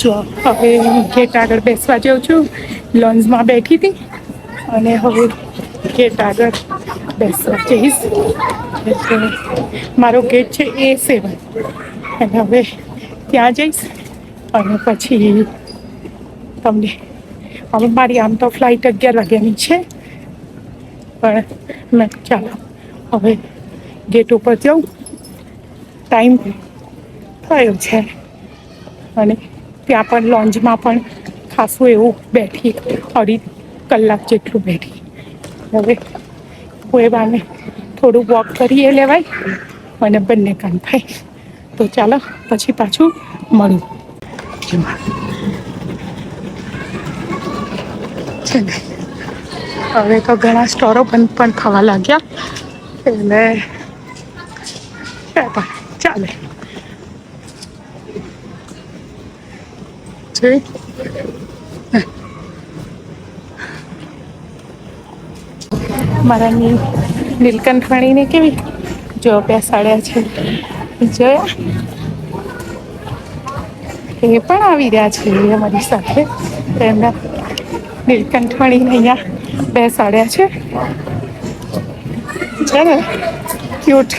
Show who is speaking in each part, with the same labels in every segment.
Speaker 1: જો હવે ગેટ આગળ બેસવા જાઉં છું. લોન્જમાં બેઠી હતી અને હવે ગેટ આગળ બેસવા જઈશ. એટલે મારો ગેટ છે A7 અને હવે ત્યાં જઈશ અને પછી તમને હવે મારી આમ તો ફ્લાઇટ 11 વાગ્યાની છે, પણ મેં ચાલો હવે ગેટ ઉપર જાઉં. ટાઈમ થયો છે અને ત્યાં પણ લોન્જમાં પણ ખાસું એવું બેઠી, 2.5 કલાક જેટલું બેઠી. હવે કોઈ બાને થોડું વોક કરીએ લેવાય અને બંને કામ થાય. તો ચાલો પછી પાછું મળું. છે ને હવે તો ઘણા સ્ટોરો બંધ પણ થવા લાગ્યા એટલે ચાલે. છે મારા નીલકંઠવાણીને કેવી જો બેસાડ્યા છે, જોયા? એ પણ આવી રહ્યા છે અમારી સાથે. એમના નીલકંઠમણીને અહીંયા બેસાડ્યા છે. છે ને ક્યુટ.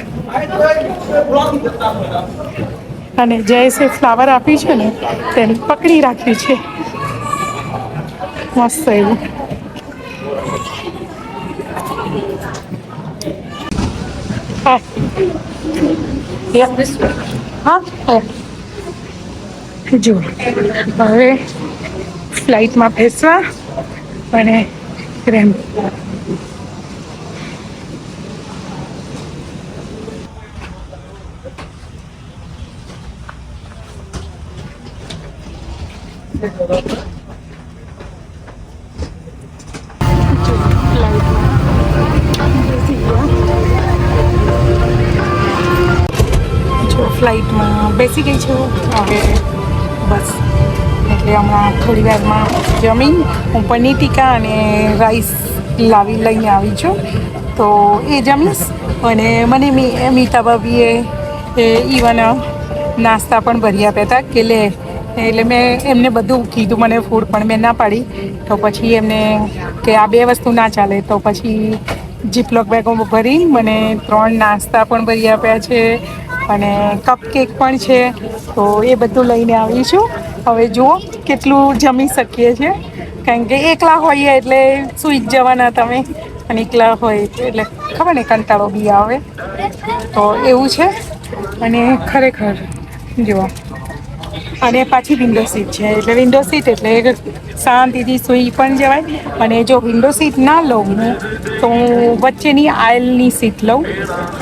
Speaker 1: અને જયેશે ફ્લાવર આપ્યું છે ને તેને પકડી રાખ્યું છે મસ્ત એવું. હા હા જો હવે ફ્લાઇટમાં બેસવા અને રેમ ફ્લાઇટમાં બેસી ગઈ છું હવે બસ. એટલે હમણાં થોડી વારમાં જમી હું પનીર ટીકા અને રાઈસ લઈને આવી છું, તો એ જમીશ. અને મને મીતા ભાભીએ ઇવન નાસ્તા પણ ભરી આપ્યા હતા કે લે, એટલે મેં એમને બધું કીધું, મને ફૂડ પણ મેં ના પાડી. તો પછી એમને કે આ 2 વસ્તુ ના ચાલે, તો પછી જીપલોક બેગોમાં ભરી મને 3 નાસ્તા પણ ભરી આપ્યા છે અને કપ કેક પણ છે. તો એ બધું લઈને આવી છું. હવે જુઓ કેટલું જમી શકીએ છીએ, કારણ કે એકલા હોઈએ એટલે સૂઈ જ જવાના તમે, અને એકલા હોય એટલે ખબર ને કંટાળો બી આવે, તો એવું છે. અને ખરેખર જુઓ, અને પાછી વિન્ડો સીટ છે એટલે વિન્ડો સીટ એટલે શાંતિથી સૂઈ પણ જવાય. અને જો વિન્ડો સીટ ના લઉં હું તો હું વચ્ચેની આયલની સીટ લઉં.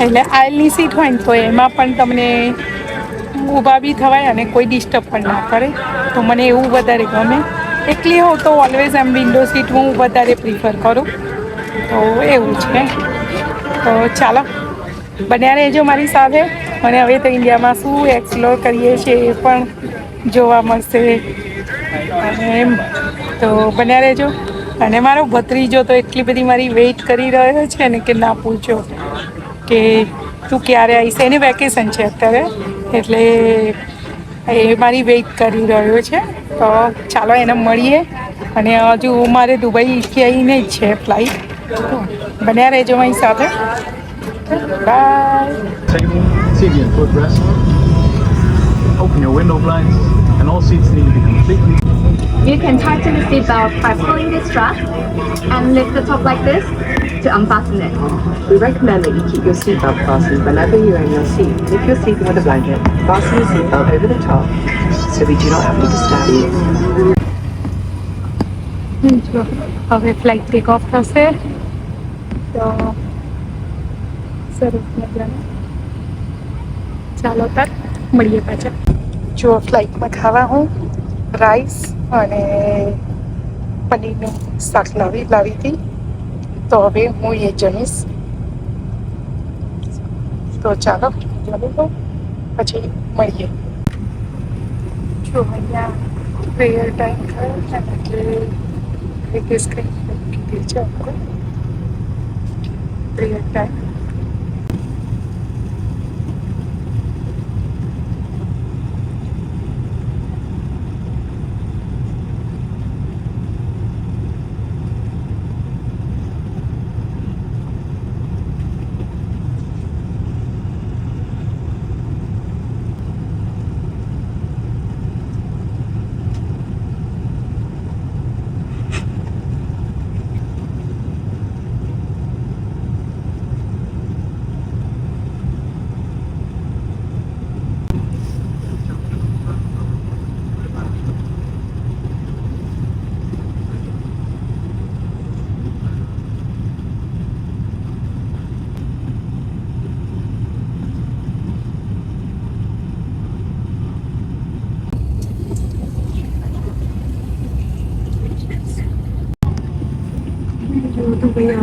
Speaker 1: એટલે આયલની સીટ હોય ને તો એમાં પણ તમને ઊભા બી થવાય અને કોઈ ડિસ્ટર્બ પણ ના કરે, તો મને એવું વધારે ગમે. એકલી હોઉં તો ઓલવેઝ આમ વિન્ડો સીટ હું વધારે પ્રિફર કરું, તો એવું છે. તો ચાલો બન્યા રહેજો મારી સાથે. અને હવે તો ઇન્ડિયામાં શું એક્સપ્લોર કરીએ છીએ એ પણ જોવા મળશે. અને એમ તો બન્યા રહેજો. અને મારો ભત્રીજો તો એટલી બધી મારી વેઇટ કરી રહ્યો છે ને કે ના પૂછો, કે તું ક્યારે આવીશ. એને વેકેશન છે અત્યારે એટલે એ મારી વેઇટ કરી રહ્યો છે. તો ચાલો એને મળીએ. અને હજુ મારે દુબઈ ક્યાંયને જ છે ફ્લાઇટ, બન્યા રહેજો મારી સાથે. By.
Speaker 2: Table, TV and footrest. Open your window blinds, and all seats need to be completely.
Speaker 3: You can tighten the seatbelt by pulling this strap and lift the top like this to unfasten it.
Speaker 4: We recommend that you keep your seatbelt fastened whenever you're in your seat. If you're sleeping with a blanket, fasten your seatbelt over the top so we do not have to disturb you.
Speaker 1: હવે flight take off થશે તો સરસ મજાનું. ચાલો તાર મળીએ પાછા. જો ફ્લાઇટમાં ખાવા હું રાઈસ અને પનીરનું શાક લાવી હતી, તો હવે હું એ જમીશ. તો ચાલો જમી લઉં પછી મળીએ. જો અહીંયા પ્રેયર ટાઈમ થયો છે ને એટલે સ્ક્રીન કીધી છે આપણે પ્રેયર ટાઈમ.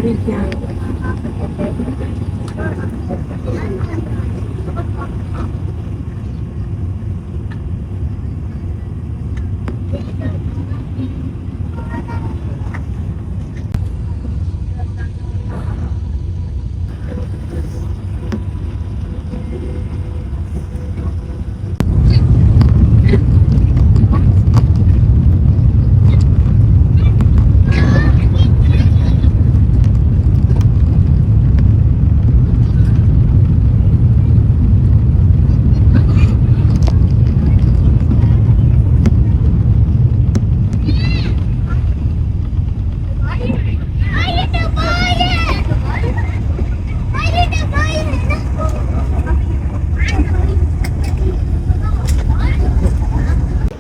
Speaker 1: આવી ગયા.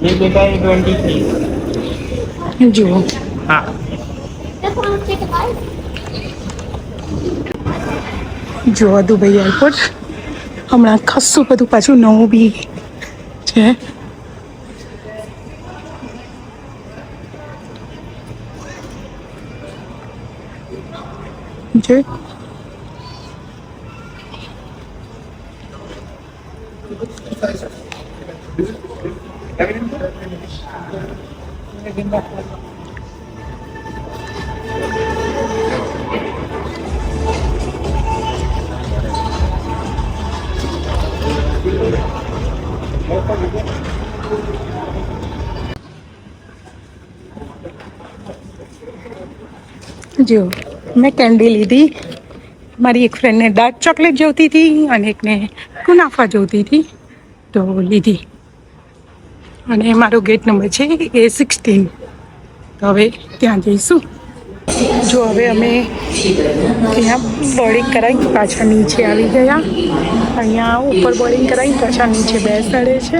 Speaker 5: ये बेटा ये 23
Speaker 1: જુઓ
Speaker 5: हाँ
Speaker 1: જુઓ દુબઈ એરપોર્ટ હમણાં ખાસું બધું પાછું નવું બી છે. જોઈ જો મેં કેન્ડી લીધી. મારી એક ફ્રેન્ડને ડાર્ક ચોકલેટ જોઈતી હતી અને એકને કુનાફા જોઈતી હતી તો લીધી. અને મારો ગેટ નંબર છે A16. તો હવે ત્યાં જઈશું. જો હવે અમે ત્યાં બોર્ડિંગ કરાવી પાછા નીચે આવી ગયા. અહીંયા ઉપર બોર્ડિંગ કરાવી પાછા નીચે બેસાડે છે.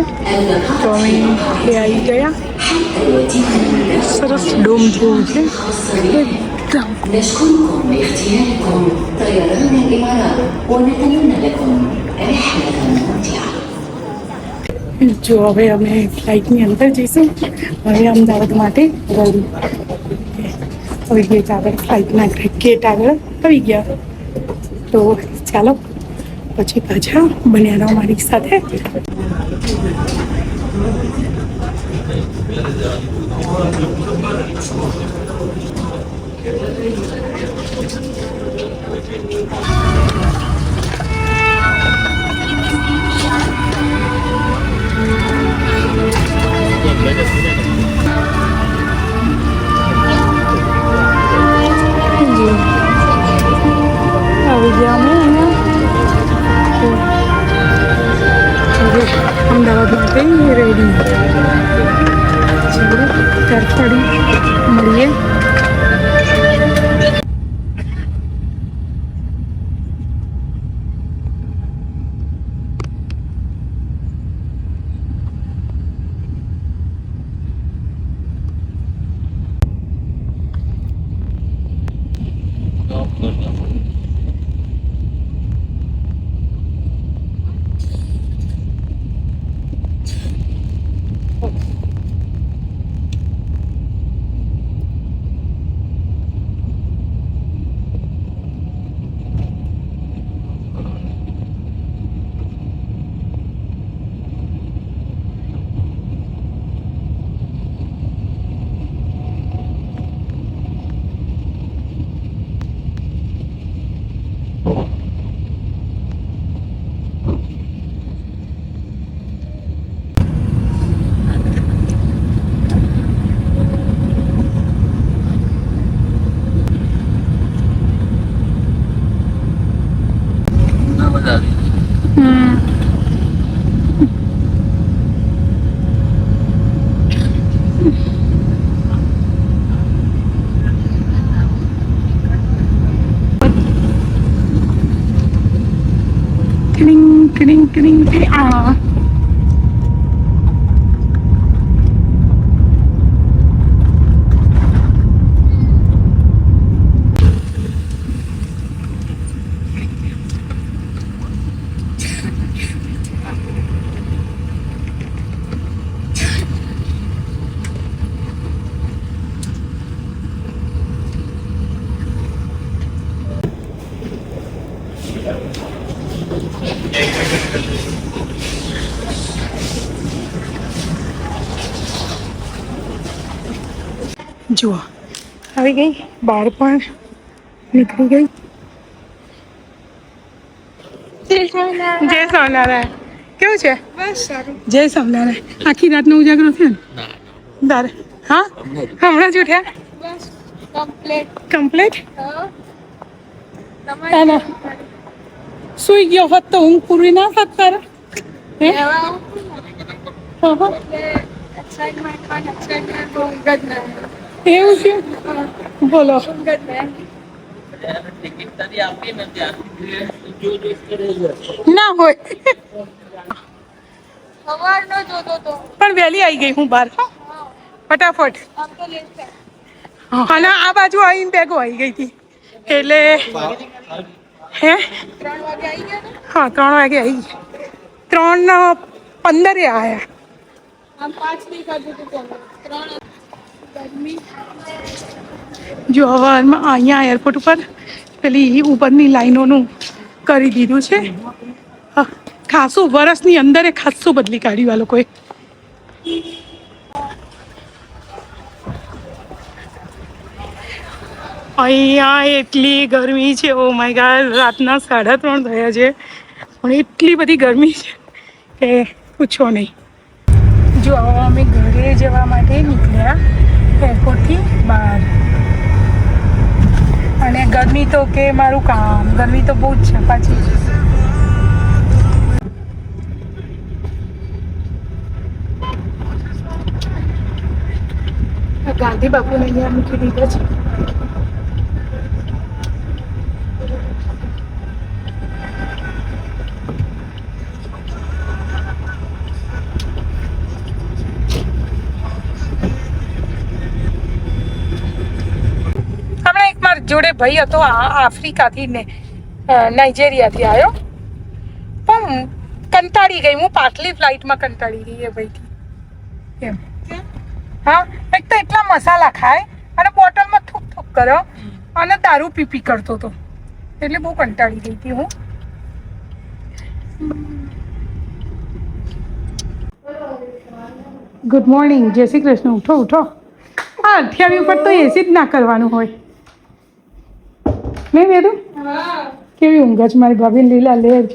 Speaker 1: તો અમે એ આવી ગયા. સરસ ડોમ જેવું છે એકદમ.
Speaker 6: نشكركم لاختياركم طيران الإمارات ونتمنى لكم رحلة ممتعة.
Speaker 1: જો હવે અમે ફ્લાઇટની અંદર જઈશું. હવે અમદાવાદ માટે રેડી આવી ગેટ આગળ ફ્લાઇટના ગેટ આગળ આવી ગયા. તો ચાલો પછી પાછા બન્યા રહો મારી સાથે. આવી ગયા અમે અહીંયા અમદાવાદ માટે રેડી. ચાલો ત્યાર ફરી મળીએ. Kidding. જુઓ આવી ગઈ બહાર પણ નીકળી ગઈ. જય સ્વામિનારાયણ. કેવું છે? બસ સારું. જય સ્વામિનારાયણ. આખી રાતનો ઉજાગરો થયો ને તારે? હા હમણાં જ ઉઠ્યા? કમ્પ્લીટ. સુઈ ગયો હોત તો ઊંઘ પૂરી ના થાત તારે? હે? એવું છે? બોલો. ના હોય પણ વહેલી આવી ગઈ હું બહાર ફટાફટ. અને આ બાજુ આવીને બેગો આવી ગઈ હતી એટલે હે હા 3 વાગે આવી. 3:15 આવ્યા. જો હવે અહીંયા એરપોર્ટ ઉપર પેલી ઉપરની લાઈનોનું કરી દીધું છે. ખાસું વર્ષની અંદર ખાસું બદલી કાઢ્યું આ લોકોએ. અહીંયા એટલી ગરમી છે. ઓ માય ગોડ, રાતના 3:30 થયા છે પણ એટલી બધી ગરમી છે કે પૂછો નહીં. જો હવે અમે ઘરે જવા માટે નીકળ્યા એરપોર્ટથી બહાર. અને ગરમી તો કે મારું કામ, ગરમી તો બહુ જ છે પાછી. ગાંધી બાપુને અહીંયા મૂકી દીધા છે. જોડે ભાઈ હતો આફ્રિકાથી ને નાઇજેરિયાથી આવ્યો પણ કંટાળી ગઈ હું. પાછલી ફ્લાઇટમાં કંટાળી ગઈ એ ભાઈથી એમ. હા એક તો એટલા મસાલા ખાય અને બોટલમાં થૂક થૂક કર્યો અને દારૂ પીપી કરતો હતો એટલે બહુ કંટાળી ગઈ હતી હું. ગુડ મોર્નિંગ, જય શ્રી કૃષ્ણ. ઉઠો ઉઠો. હા 28 ઉપર તો એસી જ ના કરવાનું હોય નહીં વેદુ? કેવી ઊંઘ છે મારી ભાભી લીલા લેર.